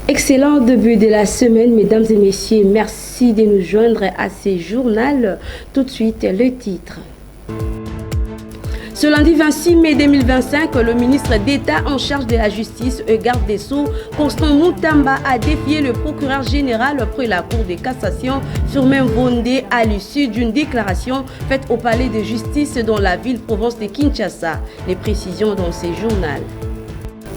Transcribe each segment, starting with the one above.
Excellent début de la semaine, mesdames et messieurs. Merci de nous joindre à ce journal. Tout de suite, le titre. Ce lundi 26 mai 2025, le ministre d'État en charge de la justice et garde des Sceaux, Constant Moutamba, a défié le procureur général après la Cour de cassation Firmin Vondé à l'issue d'une déclaration faite au palais de justice dans la ville-province de Kinshasa. Les précisions dans ce journal.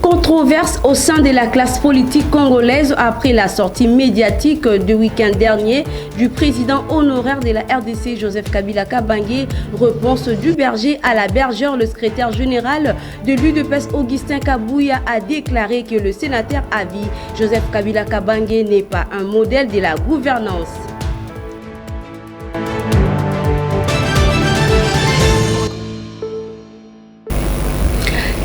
Controverse au sein de la classe politique congolaise après la sortie médiatique du week-end dernier du président honoraire de la RDC, Joseph Kabila Kabange. Réponse du berger à la bergère. Le secrétaire général de l'UDPS, Augustin Kabouya, a déclaré que le sénateur à vie, Joseph Kabila Kabange, n'est pas un modèle de la gouvernance.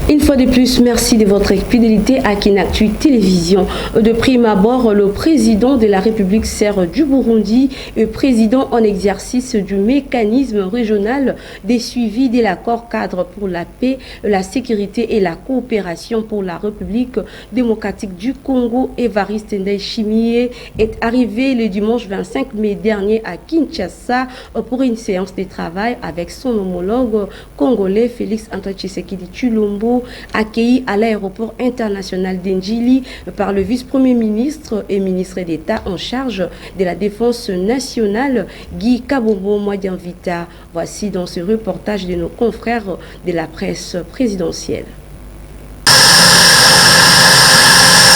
Une fois de plus, merci de votre fidélité à Kinactu Télévision. De prime abord, le président de la République sert du Burundi et président en exercice du mécanisme régional des suivis de l'accord cadre pour la paix, la sécurité et la coopération pour la République démocratique du Congo, Évariste Ndayishimiye, est arrivé le dimanche 25 mai dernier à Kinshasa pour une séance de travail avec son homologue congolais Félix Antoine Tshisekedi Tshilombo, accueilli à l'aéroport international d'Ndjili par le vice-premier ministre et ministre d'État en charge de la défense nationale, Guy Kabombo Mwadianvita. Voici dans ce reportage de nos confrères de la presse présidentielle.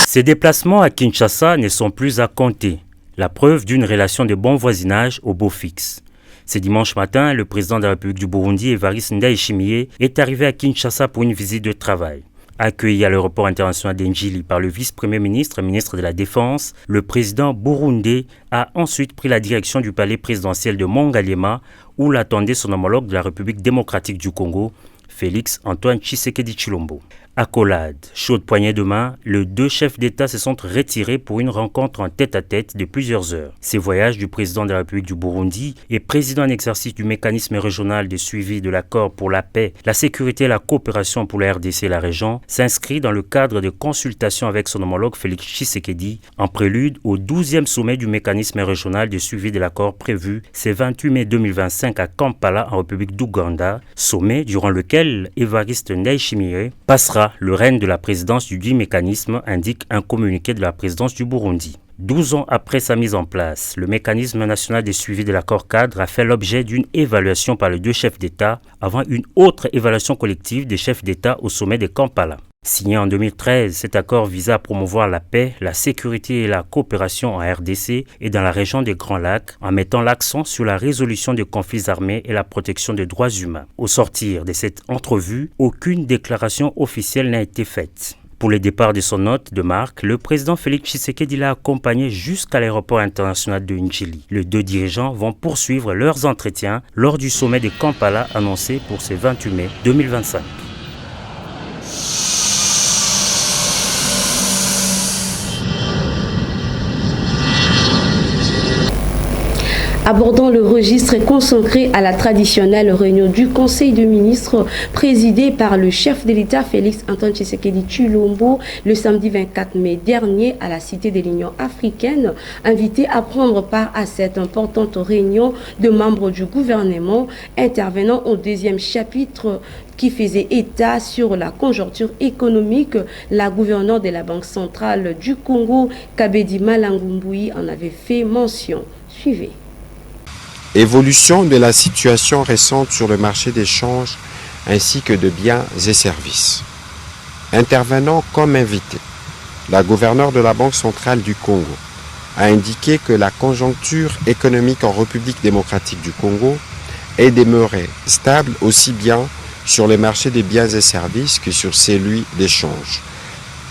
Ces déplacements à Kinshasa ne sont plus à compter, la preuve d'une relation de bon voisinage au beau fixe. Ce dimanche matin, le président de la République du Burundi, Évariste Ndayishimiye, est arrivé à Kinshasa pour une visite de travail. Accueilli à l'aéroport international d'Ndjili par le vice-premier ministre et ministre de la Défense, le président burundais a ensuite pris la direction du palais présidentiel de Mongaliema, où l'attendait son homologue de la République démocratique du Congo, Félix Antoine Tshisekedi Tshilombo. Accolade, chaude poignée de main, les deux chefs d'État se sont retirés pour une rencontre en tête-à-tête de plusieurs heures. Ces voyages du président de la République du Burundi et président en exercice du mécanisme régional de suivi de l'accord pour la paix, la sécurité et la coopération pour la RDC et la région s'inscrit dans le cadre de consultations avec son homologue Félix Tshisekedi en prélude au 12e sommet du mécanisme régional de suivi de l'accord prévu ce 28 mai 2025 à Kampala en République d'Ouganda, sommet durant lequel Évariste Ndayishimiye passera le règne de la présidence du dit mécanisme, indique un communiqué de la présidence du Burundi. 12 ans après sa mise en place, le mécanisme national de suivi de l'accord cadre a fait l'objet d'une évaluation par les deux chefs d'État avant une autre évaluation collective des chefs d'État au sommet de Kampala. Signé en 2013, cet accord visait à promouvoir la paix, la sécurité et la coopération en RDC et dans la région des Grands Lacs en mettant l'accent sur la résolution des conflits armés et la protection des droits humains. Au sortir de cette entrevue, aucune déclaration officielle n'a été faite. Pour le départ de son hôte de marque, le président Félix Tshisekedi l'a accompagné jusqu'à l'aéroport international de Ndjili. Les deux dirigeants vont poursuivre leurs entretiens lors du sommet de Kampala annoncé pour ce 28 mai 2025. Abordant le registre consacré à la traditionnelle réunion du Conseil des ministres présidée par le chef de l'État Félix Antoine Tshisekedi Tshilombo le samedi 24 mai dernier à la Cité de l'Union africaine, invité à prendre part à cette importante réunion de membres du gouvernement intervenant au deuxième chapitre qui faisait état sur la conjoncture économique. La gouverneure de la Banque centrale du Congo, Kabedi Malangumboui, en avait fait mention. Suivez. Évolution de la situation récente sur le marché des changes ainsi que de biens et services. Intervenant comme invité, la gouverneure de la Banque centrale du Congo a indiqué que la conjoncture économique en République démocratique du Congo est demeurée stable aussi bien sur les marchés des biens et services que sur celui des changes.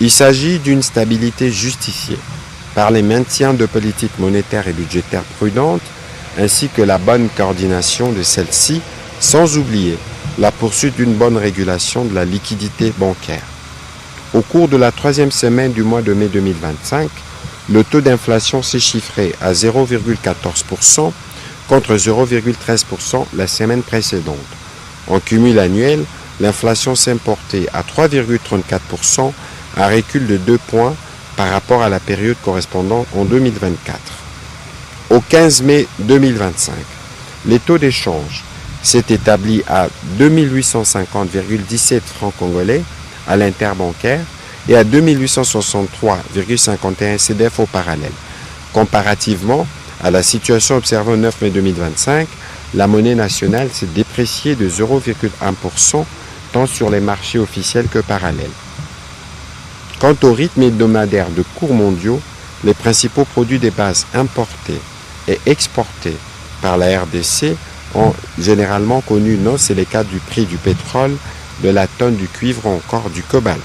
Il s'agit d'une stabilité justifiée par les maintiens de politiques monétaires et budgétaires prudentes ainsi que la bonne coordination de celle-ci, sans oublier la poursuite d'une bonne régulation de la liquidité bancaire. Au cours de la troisième semaine du mois de mai 2025, le taux d'inflation s'est chiffré à 0,14% contre 0,13% la semaine précédente. En cumul annuel, l'inflation s'est portée à 3,34%, un recul de 2 points par rapport à la période correspondante en 2024. Au 15 mai 2025, les taux d'échange s'est établi à 2850,17 francs congolais à l'interbancaire et à 2863,51 CDF au parallèle. Comparativement à la situation observée au 9 mai 2025, la monnaie nationale s'est dépréciée de 0,1% tant sur les marchés officiels que parallèles. Quant au rythme hebdomadaire de cours mondiaux, les principaux produits des bases importés et exportés par la RDC ont généralement connu une hausse, c'est le cas du prix du pétrole, de la tonne du cuivre ou encore du cobalt.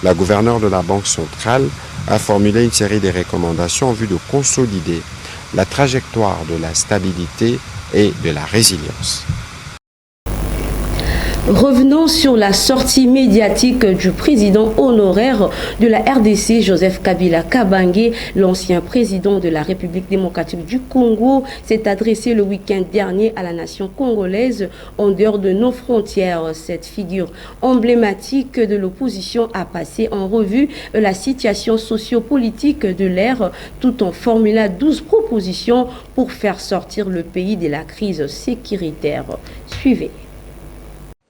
La gouverneure de la Banque centrale a formulé une série de recommandations en vue de consolider la trajectoire de la stabilité et de la résilience. Revenons sur la sortie médiatique du président honoraire de la RDC, Joseph Kabila Kabange. L'ancien président de la République démocratique du Congo s'est adressé le week-end dernier à la nation congolaise en dehors de nos frontières. Cette figure emblématique de l'opposition a passé en revue la situation sociopolitique de l'ère tout en formulant 12 propositions pour faire sortir le pays de la crise sécuritaire. Suivez.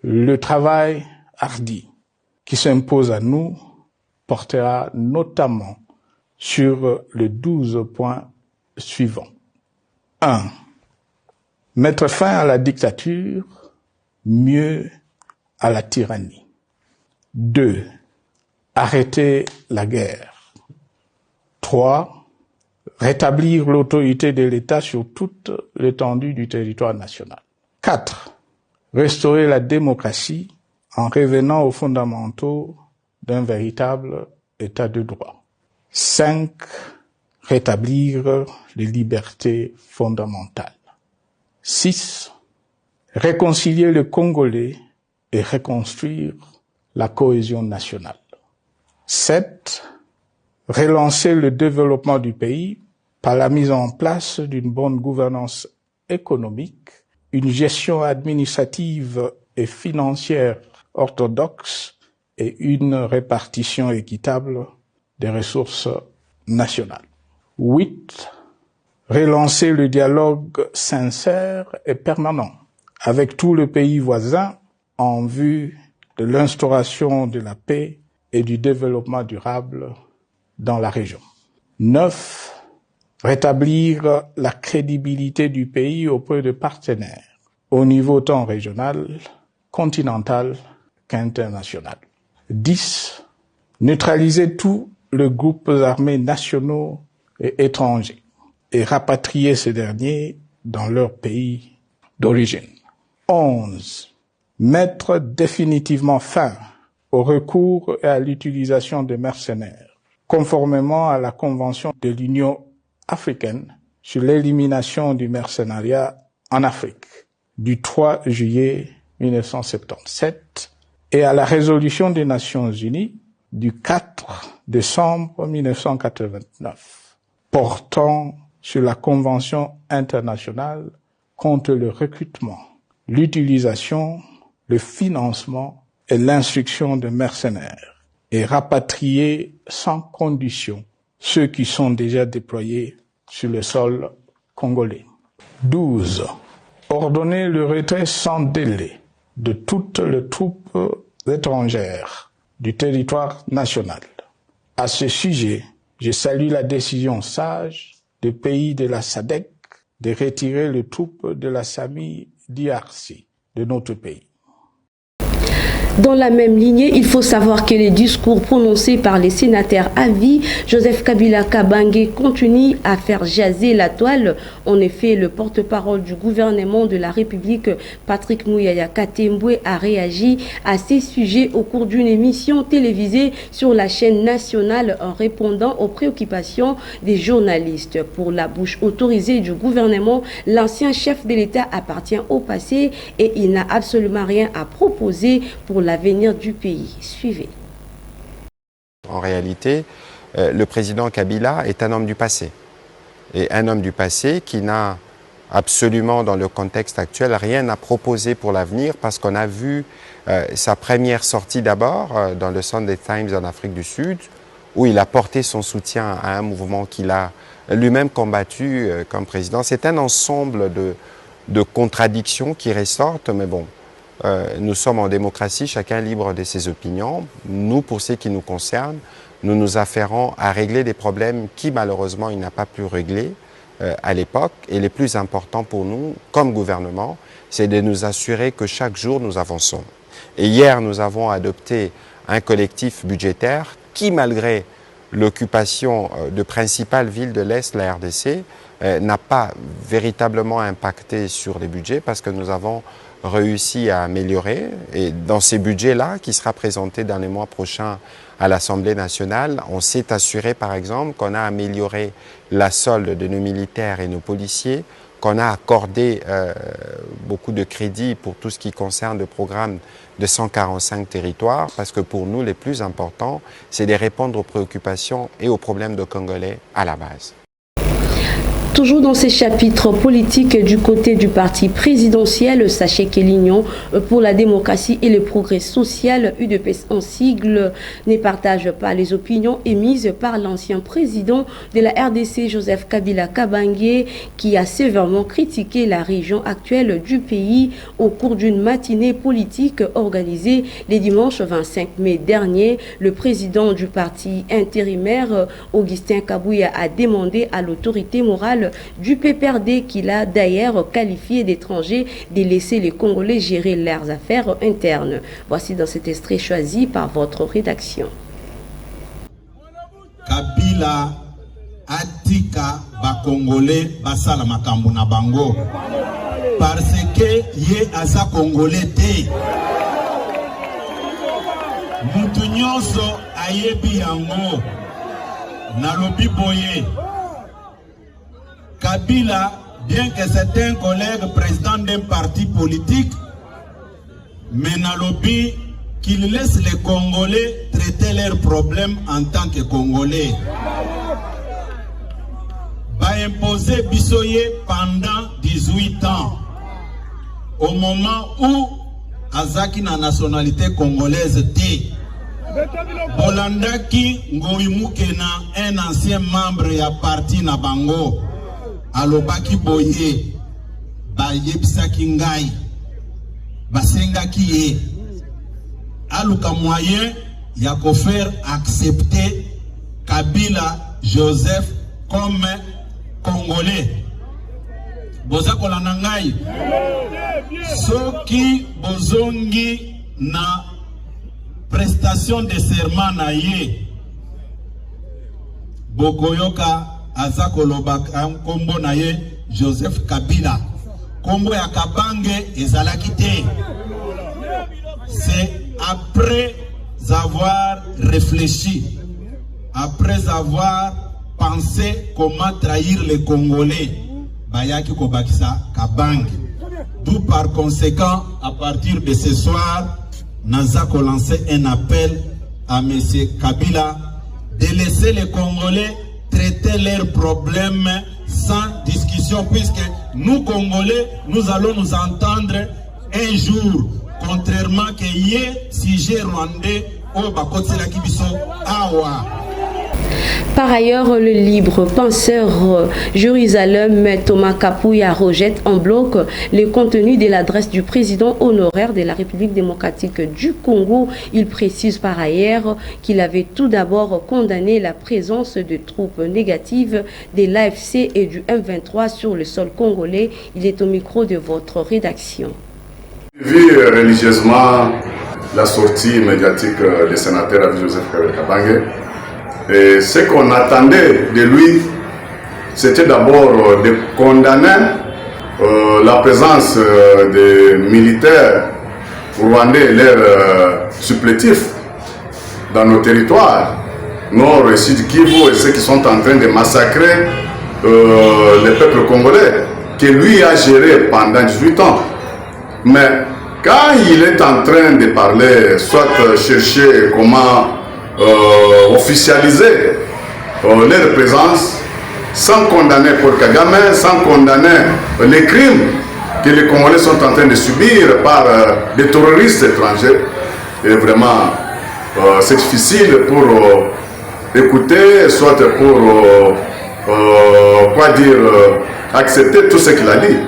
Le travail hardi qui s'impose à nous portera notamment sur les 12 points suivants. 1. Mettre fin à la dictature, mieux à la tyrannie. 2. Arrêter la guerre. 3. Rétablir l'autorité de l'État sur toute l'étendue du territoire national. 4. Restaurer la démocratie en revenant aux fondamentaux d'un véritable état de droit. 5. Rétablir les libertés fondamentales. 6. Réconcilier le Congolais et reconstruire la cohésion nationale. 7. Relancer le développement du pays par la mise en place d'une bonne gouvernance économique, une gestion administrative et financière orthodoxe et une répartition équitable des ressources nationales. 8. Relancer le dialogue sincère et permanent avec tous les pays voisins en vue de l'instauration de la paix et du développement durable dans la région. 9. Rétablir la crédibilité du pays auprès de partenaires, au niveau tant régional, continental qu'international. 10. Neutraliser tous les groupes armés nationaux et étrangers et rapatrier ces derniers dans leur pays d'origine. 11. Mettre définitivement fin au recours et à l'utilisation des mercenaires, conformément à la Convention de l'Union africaine sur l'élimination du mercenariat en Afrique du 3 juillet 1977 et à la résolution des Nations Unies du 4 décembre 1989 portant sur la Convention internationale contre le recrutement, l'utilisation, le financement et l'instruction de mercenaires et rapatrier sans condition ceux qui sont déjà déployés sur le sol congolais. 12. Ordonner le retrait sans délai de toutes les troupes étrangères du territoire national. À ce sujet, je salue la décision sage des pays de la SADC de retirer les troupes de la SAMI DRC de notre pays. Dans la même lignée, il faut savoir que les discours prononcés par les sénateurs à vie, Joseph Kabila Kabange, continuent à faire jaser la toile. En effet, le porte-parole du gouvernement de la République, Patrick Mouyaya Katembwe, a réagi à ces sujets au cours d'une émission télévisée sur la chaîne nationale en répondant aux préoccupations des journalistes. Pour la bouche autorisée du gouvernement, l'ancien chef de l'État appartient au passé et il n'a absolument rien à proposer pour l'avenir du pays. Suivez. En réalité, le président Kabila est un homme du passé. Et un homme du passé qui n'a absolument, dans le contexte actuel, rien à proposer pour l'avenir parce qu'on a vu sa première sortie d'abord dans le Sunday Times en Afrique du Sud où il a porté son soutien à un mouvement qu'il a lui-même combattu comme président. C'est un ensemble de contradictions qui ressortent, mais bon, nous sommes en démocratie, chacun libre de ses opinions. Nous, pour ce qui nous concerne, nous nous affairons à régler des problèmes qui, malheureusement, il n'a pas pu régler à l'époque. Et le plus important pour nous, comme gouvernement, c'est de nous assurer que chaque jour, nous avançons. Et hier, nous avons adopté un collectif budgétaire qui, malgré l'occupation de principales villes de l'Est, la RDC, n'a pas véritablement impacté sur les budgets parce que nous avons réussi à améliorer. Et dans ces budgets-là, qui sera présenté dans les mois prochains à l'Assemblée nationale, on s'est assuré, par exemple, qu'on a amélioré la solde de nos militaires et nos policiers, qu'on a accordé beaucoup de crédits pour tout ce qui concerne le programme de 145 territoires, parce que pour nous, les plus importants, c'est de répondre aux préoccupations et aux problèmes de Congolais à la base. Toujours dans ces chapitres politiques du côté du parti présidentiel, sachez que l'Union pour la démocratie et le progrès social, UDPS en sigle, ne partage pas les opinions émises par l'ancien président de la RDC, Joseph Kabila Kabange, qui a sévèrement critiqué la région actuelle du pays au cours d'une matinée politique organisée les dimanches 25 mai dernier. Le président du parti intérimaire, Augustin Kabouya, a demandé à l'autorité morale du PPRD, qu'il a d'ailleurs qualifié d'étranger, de laisser les Congolais gérer leurs affaires internes. Voici dans cet extrait choisi par votre rédaction. Kabila atika ba Congolais basala makambo na bango parce que ye asa Congolais te. Mutu nyonso ayebi yango nalobi boye. Kabila, bien que c'est un collègue président d'un parti politique, mais nalobi qu'il laisse les Congolais traiter leurs problèmes en tant que Congolais. Va imposer Bissoye pendant 18 ans, au moment où Azaki na nationalité congolaise T. Bolandaki Ngoimukena, un ancien membre ya parti na bango. Alobaki boye bayebisaki ngai basengaki ye aluka moyen ya ko faire accepter Kabila Joseph comme Congolais. Boza kolanda ngai soki bozongi na prestation de serment na ye bokoyoka Azakoloba kombo na ye Joseph Kabila. Kombo ya Kabange ezalaki te. C'est après avoir réfléchi, après avoir pensé comment trahir les Congolais, bayaki kobakisa Kabange. D'où par conséquent, à partir de ce soir, Nazako lancer un appel à M. Kabila de laisser les Congolais traiter leurs problèmes sans discussion, puisque nous Congolais, nous allons nous entendre un jour, contrairement que yé sujet rwandais au Bakotela Kibiso Awa. Par ailleurs, le libre penseur Jérusalem Thomas Kapouya rejette en bloc les contenus de l'adresse du président honoraire de la République démocratique du Congo. Il précise par ailleurs qu'il avait tout d'abord condamné la présence de troupes négatives de l'AFC et du M23 sur le sol congolais. Il est au micro de votre rédaction. Vu religieusement la sortie médiatique du sénateur Joseph Kabange. Et ce qu'on attendait de lui, c'était d'abord de condamner la présence des militaires rwandais et leurs supplétifs dans nos territoires, nord et sud Kivu, et ceux qui sont en train de massacrer le peuple congolais, que lui a géré pendant 18 ans. Mais quand il est en train de parler, soit chercher comment officialiser leur présence, sans condamner Paul Kagame, sans condamner les crimes que les Congolais sont en train de subir par des terroristes étrangers. Et vraiment, c'est difficile pour écouter, soit pour accepter tout ce qu'il a dit.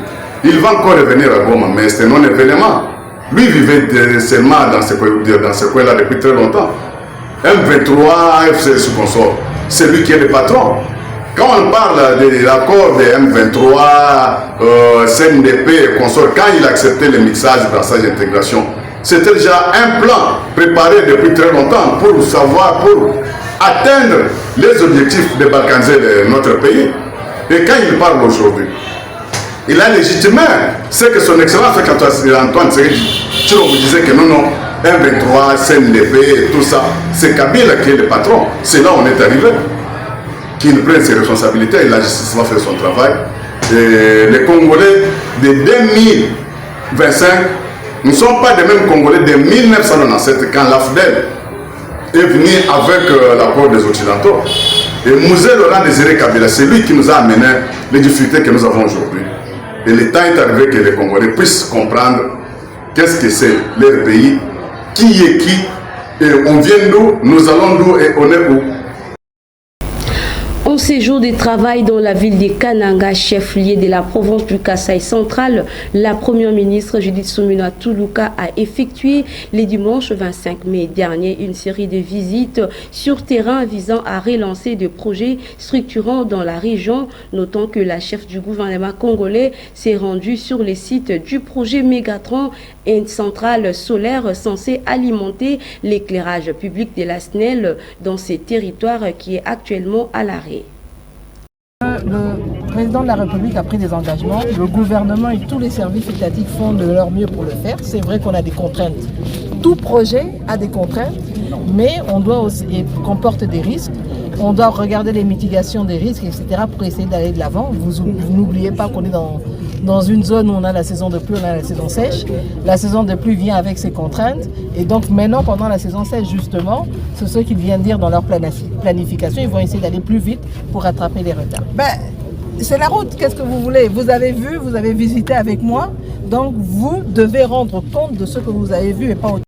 Il va encore revenir à Goma, mais c'est non événement. Lui vivait seulement dans ce coin-là depuis très longtemps. M23, FC sous consort, c'est lui qui est le patron. Quand on parle de l'accord de M23, CNDP et consort, quand il a accepté le mixage, brassage et intégration, c'était déjà un plan préparé depuis très longtemps pour atteindre les objectifs de balkaniser notre pays. Et quand il parle aujourd'hui, il a légitimé ce que son excellence Antoine Tshisekedi vous disait que non, M23, CNDP et tout ça, c'est Kabila qui est le patron. C'est là où on est arrivé. Qu'il prenne ses responsabilités et la justice va faire son travail. Et les Congolais de 2025 ne sont pas les mêmes Congolais de 1997 quand l'AFDEL est venu avec l'accord des Occidentaux. Et Mouzé Laurent Désiré Kabila, c'est lui qui nous a amené les difficultés que nous avons aujourd'hui. Et le temps est arrivé que les Congolais puissent comprendre qu'est-ce que c'est leur pays, qui est qui, et on vient d'où, nous allons d'où et on est où. En séjour de travail dans la ville de Kananga, chef-lieu de la province du Kasaï central, la première ministre Judith Suminwa Tuluka a effectué le dimanche 25 mai dernier une série de visites sur terrain visant à relancer des projets structurants dans la région, notant que la chef du gouvernement congolais s'est rendue sur les sites du projet Mégatron, une centrale solaire censée alimenter l'éclairage public de la SNEL dans ces territoires qui est actuellement à l'arrêt. Le président de la République a pris des engagements, le gouvernement et tous les services étatiques font de leur mieux pour le faire. C'est vrai qu'on a des contraintes. Tout projet a des contraintes, mais on doit aussi, et comporte des risques. On doit regarder les mitigations des risques, etc. pour essayer d'aller de l'avant. Vous n'oubliez pas qu'on est dans une zone où on a la saison de pluie, on a la saison sèche. La saison de pluie vient avec ses contraintes. Et donc maintenant, pendant la saison sèche, justement, c'est ce qu'ils viennent dire dans leur planification. Ils vont essayer d'aller plus vite pour rattraper les retards. C'est la route, qu'est-ce que vous voulez? Vous avez vu, vous avez visité avec moi. Donc vous devez rendre compte de ce que vous avez vu et pas autre.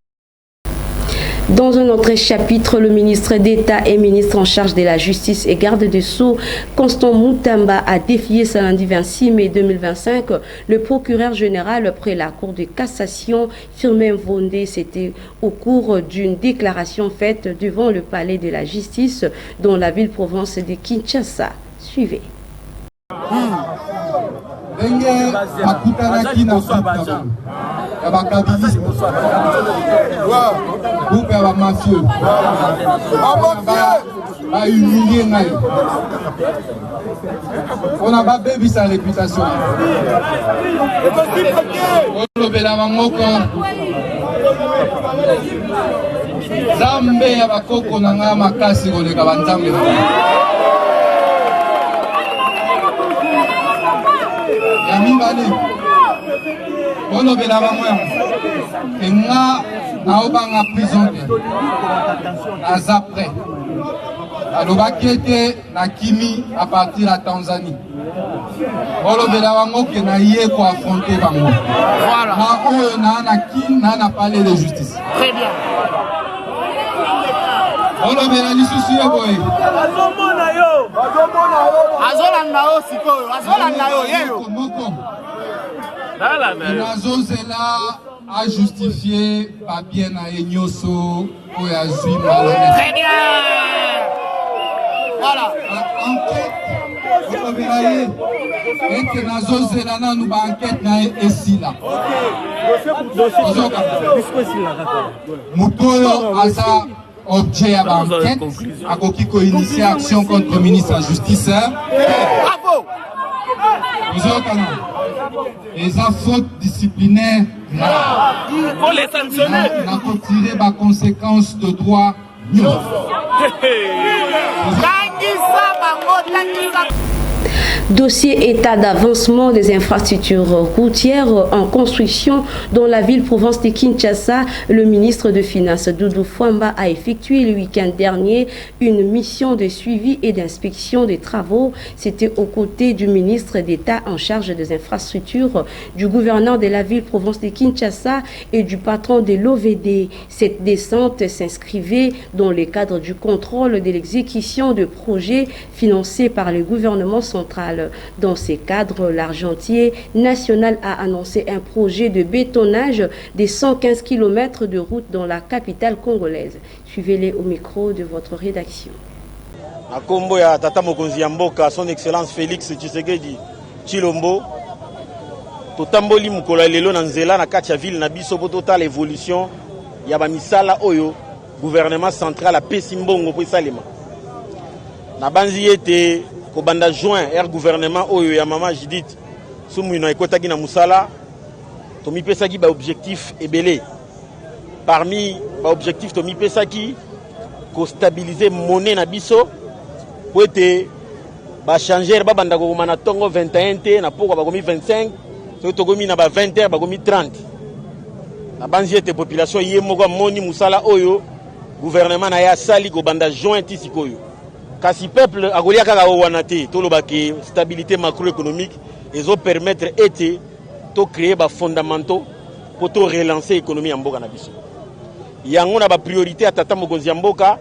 Dans un autre chapitre, le ministre d'État et ministre en charge de la Justice et garde des Sceaux, Constant Moutamba, a défié ce lundi 26 mai 2025 le procureur général près la Cour de cassation, Firmin Vondé. C'était au cours d'une déclaration faite devant le palais de la Justice dans la ville-province de Kinshasa. Suivez. Groupe ya mafieux ba humilier ngai on a pas baby sa réputation olobela mangoko zambe ya bakoko na nga makasi koleka banzambe ya mibale olobela bango enga naobanga prison naza prêt alobaki ete nakimi à partir ya Tanzanie olobela bango ke naye koaffronte bango na oyo naa na palais de justice olobela lisusu ye boye azolanda yo sikoyo azolanda yo yeyo moko nazozela a justifié papier na enyoso ou a zui malhonnête. Très bien. Voilà. Enquête. Vous verrez. Et que nazozela na nous ba enquête na esila. Mutoyo asa objet à enquête. Akoki ko initier action contre le ministre de la Justice. Bravo. Les fautes disciplinaires, il faut les sanctionner. Il faut tirer les conséquences de droit. Dossier état d'avancement des infrastructures routières en construction dans la ville-province de Kinshasa. Le ministre de Finances Doudou Fwamba a effectué le week-end dernier une mission de suivi et d'inspection des travaux. C'était aux côtés du ministre d'État en charge des infrastructures, du gouverneur de la ville-province de Kinshasa et du patron de l'OVD. Cette descente s'inscrivait dans le cadre du contrôle de l'exécution de projets financés par le gouvernement central. Dans ces cadres, l'Argentier national a annoncé un projet de bétonnage des 115 km de route dans la capitale congolaise. Suivez-les au micro de votre rédaction. À Kombo ya Tata Mokonzi ya Mboka, son excellence Félix Tshisekedi Tshilombo, totamboli mukolo lelo na nzela na kati ya ville na biso po totala évolution ya ba misala oyo gouvernement central a pesi mbongo po esalema. Na banzi ete ko banda juin gouvernement oyo ya mama Judith Sumwino ekotaki na musala to mi pesaki ba objectif ebele. Parmi ba objectif to mi pesaki ko stabiliser monnaie na biso po ete ba changer ba banda ko mana tongo 21 te na poko ba komi 25 to to komi na ba 20 ba komi 30. Na banzi ete population yemoko moni musala oyo gouvernement na ya sali ko banda juin tisikoyo. Kasi peuple agolia kaka wana te toloba ke stabilité macroéconomique ezo permettre ete to créer ba fondamentaux pour to relancer économie ya mboka na biso. Yango na ba priorité ya Tata Mokonzi ya Mboka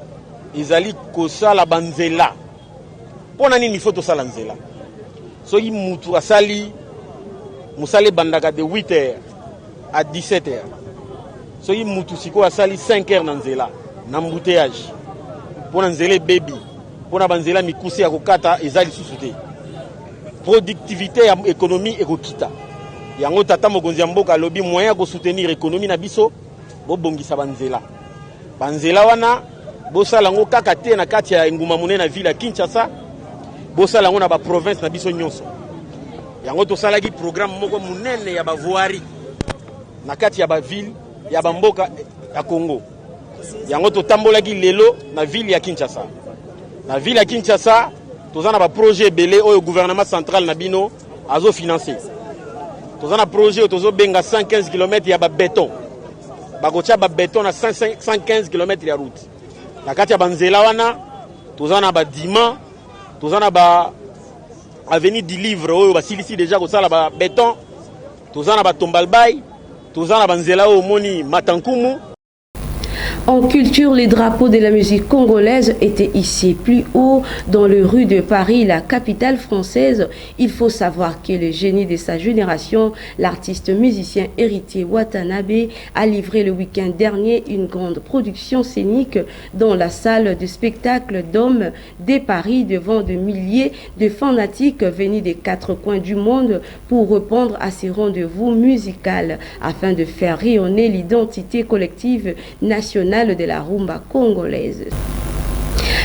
ezali kosala banzela. Pona nini faut to sala nzela? Soki mutu asali musale bandaka de 8h à 17h. Soki mutu siko asali 5h na nzela na embouteillage. Pona nzela baby pour na banzela mikusi ya kokata ezali susuté productivité ya économie ekokita yango Tata Mokonzi ya Mboka lobi moyen ko soutenir économie na biso bo bongisa banzela wana bo sala ngo kaka te na kati ya nguma monene na ville ya Kinshasa bo sala ngo na ba province na biso nyonso yango to sala ki programme moko monene ya ba voirie na kati ya ba ville ya ba mboka ya Congo yango to tambola ki lelo na ville ya Kinshasa. La ville à Kinshasa, tous on a un projet belé au gouvernement central Nabino azo financé. Tous on a un projet tous on benga 115 km il y a béton. Bagocha béton à 115 km de route. La katia banzela wana, tous on a ba diman, tous on a ba avenue du livre au basilisi déjà ko sala ba béton. Tous on a ba tombalbay, tous on a banzela au moni matankumu. En culture, les drapeaux de la musique congolaise étaient hissés plus haut dans les rues de Paris, la capitale française. Il faut savoir que le génie de sa génération, l'artiste musicien héritier Watanabe, a livré le week-end dernier une grande production scénique dans la salle de spectacle d'hommes de Paris devant des milliers de fanatiques venus des 4 coins du monde pour répondre à ces rendez-vous musicaux afin de faire rayonner l'identité collective nationale de la rumba congolaise.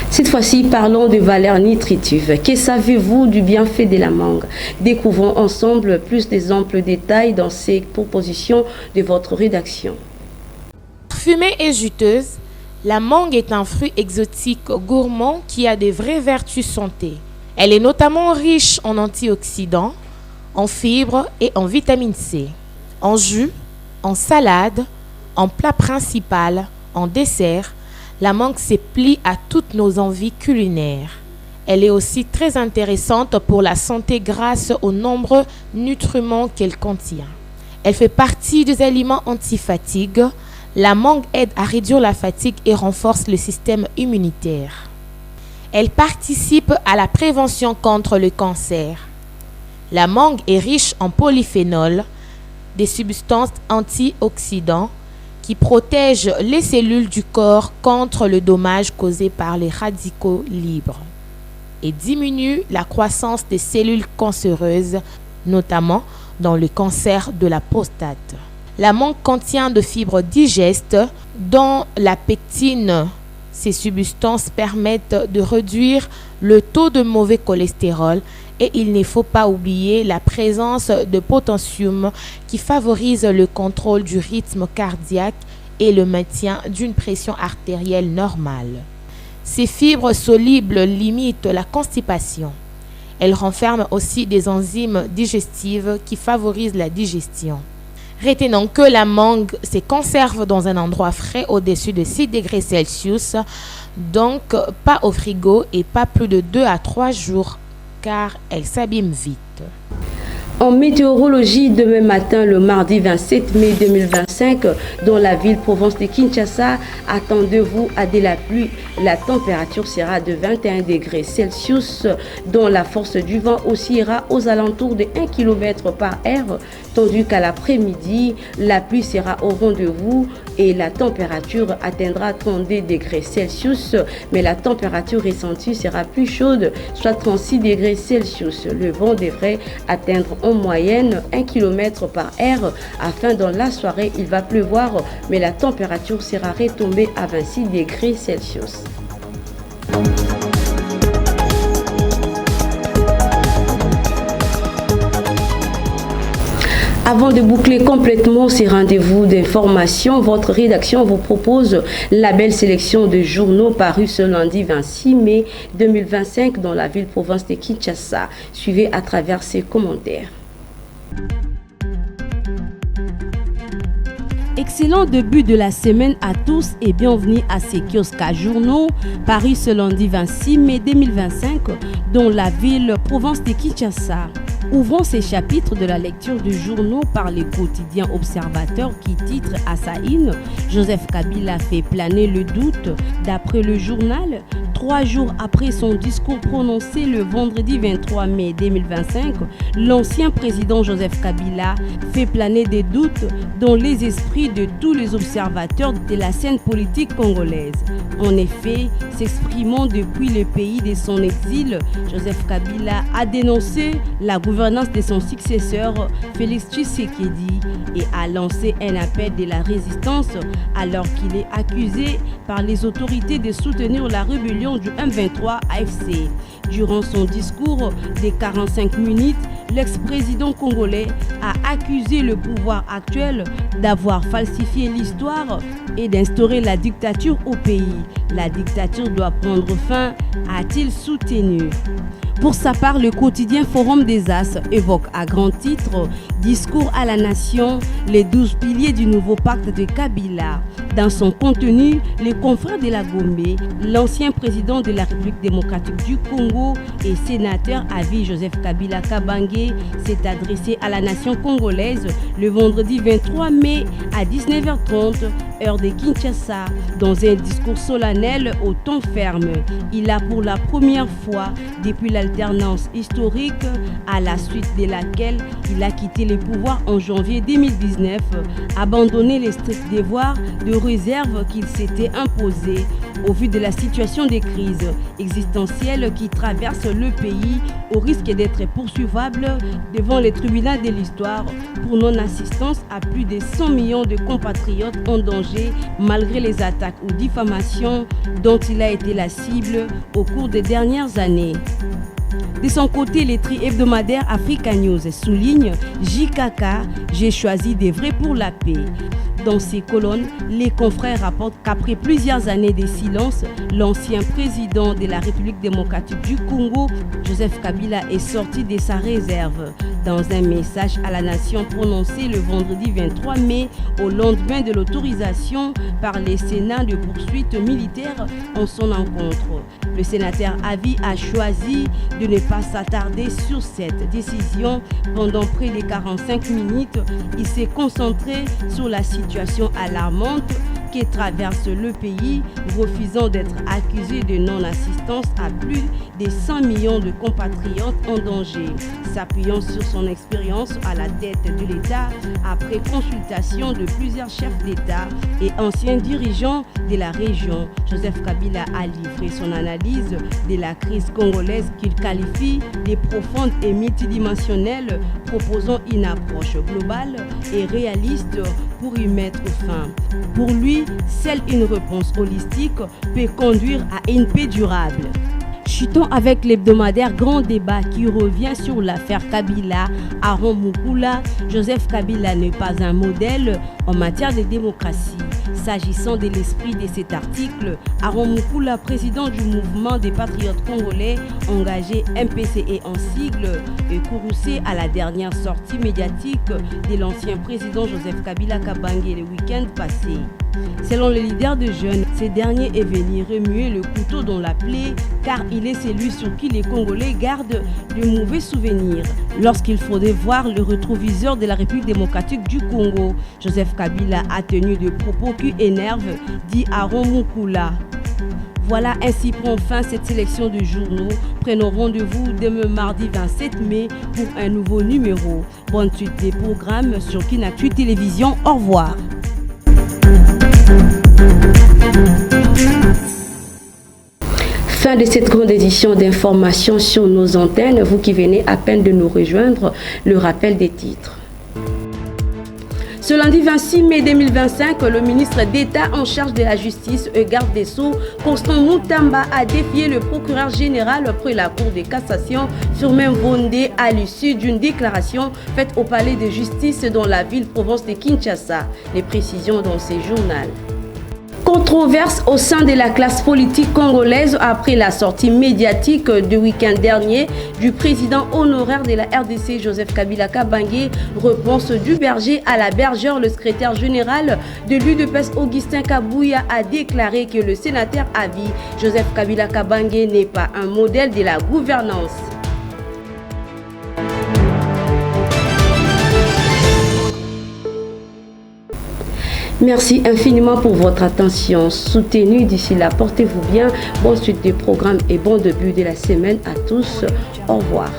Cette fois-ci, parlons de valeurs nutritives. Que savez-vous du bienfait de la mangue? Découvrons ensemble plus d'exemples détails dans ces propositions de votre rédaction. Parfumée et juteuse, la mangue est un fruit exotique gourmand qui a des vraies vertus santé. Elle est notamment riche en antioxydants, en fibres et en vitamine C. En jus, en salade, en plat principal, en dessert, la mangue se plie à toutes nos envies culinaires. Elle est aussi très intéressante pour la santé grâce aux nombreux nutriments qu'elle contient. Elle fait partie des aliments anti-fatigue. La mangue aide à réduire la fatigue et renforce le système immunitaire. Elle participe à la prévention contre le cancer. La mangue est riche en polyphénols, des substances antioxydants qui protègent les cellules du corps contre le dommage causé par les radicaux libres et diminue la croissance des cellules cancéreuses, notamment dans le cancer de la prostate. La mangue contient de fibres digestes, dont la pectine. Ces substances permettent de réduire le taux de mauvais cholestérol et il ne faut pas oublier la présence de potassium qui favorise le contrôle du rythme cardiaque et le maintien d'une pression artérielle normale. Ces fibres solubles limitent la constipation. Elle renferme aussi des enzymes digestives qui favorisent la digestion. Retenons que la mangue se conserve dans un endroit frais au-dessus de 6 degrés Celsius, donc pas au frigo et pas plus de 2 à 3 jours car elle s'abîme vite. En météorologie, demain matin, le mardi 27 mai 2025, dans la ville province de Kinshasa, attendez-vous à de la pluie. La température sera de 21 degrés Celsius, dont la force du vent oscillera aux alentours de 1 km par heure, tandis qu'à l'après-midi, la pluie sera au rendez-vous et la température atteindra 32 degrés Celsius, mais la température ressentie sera plus chaude, soit 36 degrés Celsius. Le vent devrait atteindre en moyenne 1 km par heure. Afin dans la soirée, il va pleuvoir, mais la température sera retombée à 26 degrés Celsius. Avant de boucler complètement ces rendez-vous d'information, votre rédaction vous propose la belle sélection de journaux parus ce lundi 26 mai 2025 dans la ville-province de Kinshasa. Suivez à travers ces commentaires. Excellent début de la semaine à tous et bienvenue à ces kiosques à journaux parus ce lundi 26 mai 2025 dans la ville-province de Kinshasa. Ouvrons ces chapitres de la lecture du journaux par les quotidiens observateurs qui titrent à sa une « Joseph Kabila fait planer le doute ». D'après le journal, 3 jours après son discours prononcé le vendredi 23 mai 2025, l'ancien président Joseph Kabila fait planer des doutes dans les esprits de tous les observateurs de la scène politique congolaise. En effet, s'exprimant depuis le pays de son exil, Joseph Kabila a dénoncé la gouvernance de son successeur Félix Tshisekedi et a lancé un appel de la résistance alors qu'il est accusé par les autorités de soutenir la rébellion du M23 AFC. Durant son discours de 45 minutes, l'ex-président congolais a accusé le pouvoir actuel d'avoir falsifié l'histoire et d'instaurer la dictature au pays. La dictature doit prendre fin, a-t-il soutenu. Pour sa part, le quotidien Forum des As évoque à grand titre « Discours à la nation, les 12 piliers du nouveau pacte de Kabila ». Dans son contenu, les confrères de la Gombe, l'ancien président de la République démocratique du Congo et sénateur à vie Joseph Kabila Kabange s'est adressé à la nation congolaise le vendredi 23 mai à 19h30, heure de Kinshasa, dans un discours solennel au ton ferme. Il a pour la première fois depuis l'alternance historique à la suite de laquelle il a quitté le pouvoir en janvier 2019, abandonné les stricts devoirs de réserve qu'il s'était imposé au vu de la situation de crise existentielle qui traverse le pays au risque d'être poursuivable devant les tribunaux de l'histoire pour non-assistance à plus de 100 millions de compatriotes en danger malgré les attaques ou diffamations dont il a été la cible au cours des dernières années. De son côté, les tri hebdomadaires Africa News souligne JKK, j'ai choisi d'œuvrer pour la paix. Dans ces colonnes, les confrères rapportent qu'après plusieurs années de silence, l'ancien président de la République démocratique du Congo, Joseph Kabila, est sorti de sa réserve. Dans un message à la nation prononcé le vendredi 23 mai, au lendemain de l'autorisation par les Sénats de poursuites militaires en son encontre. Le sénateur Avi a choisi de ne pas s'attarder sur cette décision. Pendant près de 45 minutes, il s'est concentré sur la situation alarmante qui traverse le pays, refusant d'être accusé de non-assistance à plus de 100 millions de compatriotes en danger. S'appuyant sur son expérience à la tête de l'État, après consultation de plusieurs chefs d'État et anciens dirigeants de la région, Joseph Kabila a livré son analyse de la crise congolaise qu'il qualifie de profonde et multidimensionnelle, proposant une approche globale et réaliste pour y mettre fin. Pour lui, seule une réponse holistique peut conduire à une paix durable. Chutons avec l'hebdomadaire Grand Débat qui revient sur l'affaire Kabila. Aaron Mukula, Joseph Kabila n'est pas un modèle en matière de démocratie. S'agissant de l'esprit de cet article, Aaron Mukula, président du mouvement des patriotes congolais engagé MPCE en sigle, est courroucé à la dernière sortie médiatique de l'ancien président Joseph Kabila Kabange le week-end passé. Selon le leader de jeunes, ce dernier est venu remuer le couteau dans la plaie car il est celui sur qui les Congolais gardent de mauvais souvenirs. Lorsqu'il faudrait voir le rétroviseur de la République démocratique du Congo, Joseph Kabila a tenu des propos qui énervent, dit Aaron Mukula. Voilà, ainsi prend fin cette sélection de journaux. Prenons rendez-vous demain mardi 27 mai pour un nouveau numéro. Bonne suite des programmes sur Kinactu Télévision. Au revoir. Fin de cette grande édition d'informations sur nos antennes. Vous qui venez à peine de nous rejoindre, le rappel des titres. Ce lundi 26 mai 2025, le ministre d'État en charge de la justice et garde des Sceaux, Constant Moutamba, a défié le procureur général après la Cour de cassation, Firmin Vondé, à l'issue d'une déclaration faite au palais de justice dans la ville-province de Kinshasa. Les précisions dans ce journal. Controverse au sein de la classe politique congolaise après la sortie médiatique du week-end dernier du président honoraire de la RDC Joseph Kabila Kabange. Réponse du berger à la bergère. Le secrétaire général de l'UDPS Augustin Kabouya a déclaré que le sénateur à vie Joseph Kabila Kabange n'est pas un modèle de la gouvernance. Merci infiniment pour votre attention soutenue. D'ici là, portez-vous bien. Bonne suite des programmes et bon début de la semaine à tous. Au revoir.